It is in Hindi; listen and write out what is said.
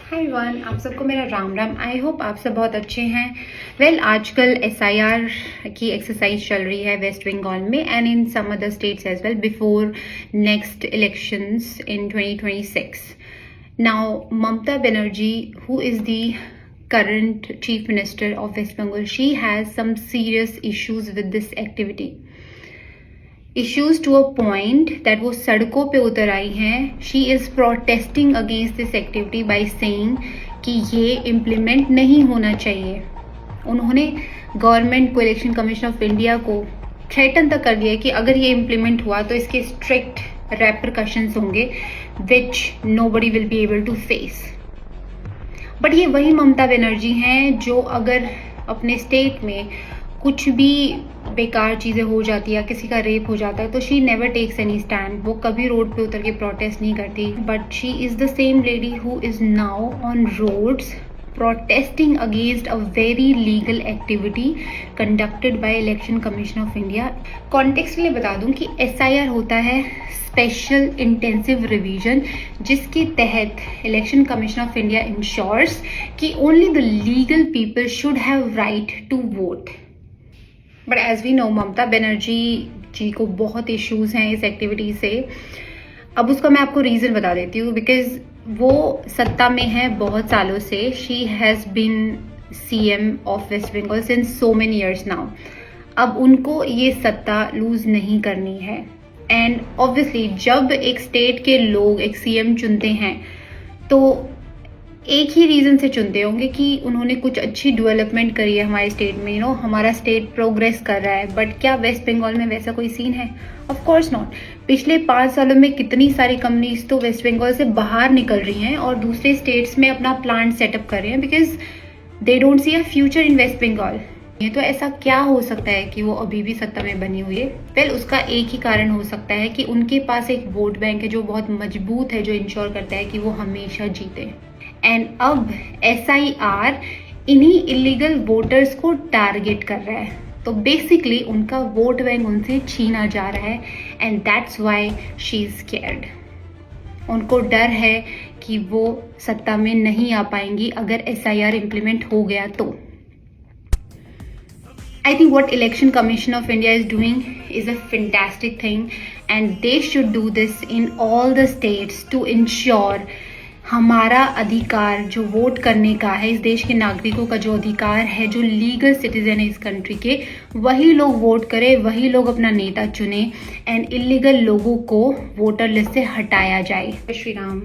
हाय एवरीवन, आप सबको मेरा राम राम। आई होप आप सब बहुत अच्छे हैं। आजकल एसआईआर की एक्सरसाइज चल रही है वेस्ट बंगाल में and in some other states as well before next elections in 2026. Now Mamata Banerjee, who is the current chief minister of West Bengal, she has some serious issues with this activity. Issues to a point that वो सड़कों पे उतर आई हैं. She is protesting against this activity by saying कि ये इम्प्लीमेंट नहीं होना चाहिए. उन्होंने गवर्नमेंट को, इलेक्शन कमीशन ऑफ इंडिया को थ्रेटन तक कर दिया कि अगर ये इम्प्लीमेंट हुआ तो इसके स्ट्रिक्ट रेपरकशंस होंगे विच nobody will be able to face. But ये वही ममता बनर्जी हैं जो अगर अपने स्टेट में कुछ भी बेकार चीज़ें हो जाती है, किसी का रेप हो जाता है, तो she never takes any stand. वो कभी रोड पे उतर के प्रोटेस्ट नहीं करती. But she is the same lady who is now on roads protesting against a very legal activity conducted by Election Commission of India. Context के लिए बता दूं कि SIR होता है स्पेशल इंटेंसिव रिवीजन, जिसके तहत election commission of India ensures कि only the legal people should have right to vote. But as we know, Mamata Banerjee ji को बहुत इश्यूज हैं इस एक्टिविटी से. अब उसका मैं आपको रीज़न बता देती हूँ. बिकॉज वो सत्ता में है बहुत सालों से. She has been CM of West Bengal since so many years now. अब उनको ये सत्ता लूज नहीं करनी है. एंड ऑब्वियसली जब एक स्टेट के लोग एक CM चुनते हैं तो एक ही रीज़न से चुनते होंगे कि उन्होंने कुछ अच्छी डेवलपमेंट करी है हमारे स्टेट में. हमारा स्टेट प्रोग्रेस कर रहा है. बट क्या वेस्ट बंगाल में वैसा कोई सीन है? Of course not. पिछले 5 सालों में कितनी सारी कंपनीज तो वेस्ट बंगाल से बाहर निकल रही हैं और दूसरे स्टेट्स में अपना प्लांट सेटअप कर रहे हैं because they don't see a future in West Bengal. ये तो ऐसा क्या हो सकता है कि वो अभी भी सत्ता में बनी हुई है? उसका एक ही कारण हो सकता है कि उनके पास एक वोट बैंक है जो बहुत मजबूत है, जो इंश्योर करता है कि वो हमेशा जीते. एंड अब SIR इन्हीं इलीगल वोटर्स को टारगेट कर रहा है. तो बेसिकली उनका वोट बैंक उनसे छीना जा रहा है and that's why she is scared. उनको डर है कि वो सत्ता में नहीं आ पाएंगी अगर SIR इम्प्लीमेंट हो गया तो. I think what Election Commission of India is doing is a fantastic thing and they should do this in all the states to ensure हमारा अधिकार जो वोट करने का है, इस देश के नागरिकों का जो अधिकार है, जो लीगल सिटीजन है इस कंट्री के, वही लोग वोट करें, वही लोग अपना नेता चुने एंड इलीगल लोगों को वोटर लिस्ट से हटाया जाए. श्री राम.